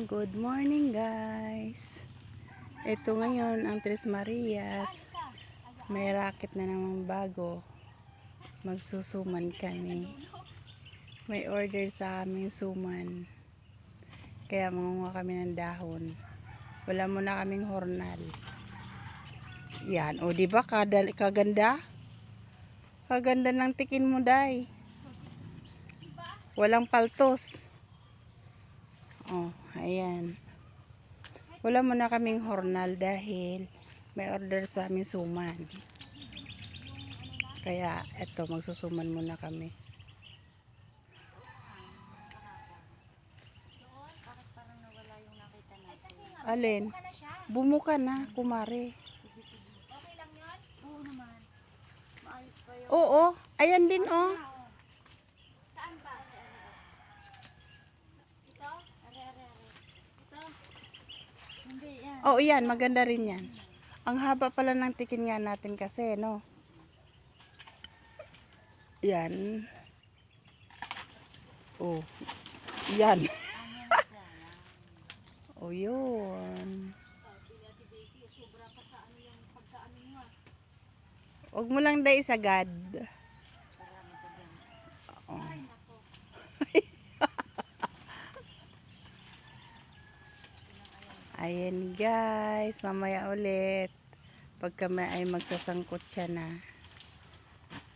Good morning guys. Ito ngayon ang Tres Marias. May racket na naman bago. Magsusuman kami. May order sa aming suman. Kaya mangunguha kami ng dahon. Wala muna kaming hornal. Yan. O diba kaganda? Kaganda ng tikin mo, day. Walang paltos. Oh, ayan. Wala muna kaming hornal dahil may order sa aming suman. Kaya eto, magsusuman muna kami. Alin? Bumuka na, kumare. Okay lang yun? Oo naman. Maayos pa yun. Oo, ayan din oh. Saan ba? Ito? Ito? Hindi, yan. Oh, yan, maganda rin yan. Ang haba pala ng tikin nga natin kasi, no? Yan. Oh, yan. Oh, yun. Huwag mo lang dahil sagad. Oh. Ayan guys, mamaya ulit. Pag kami ay magsasangkot siya na.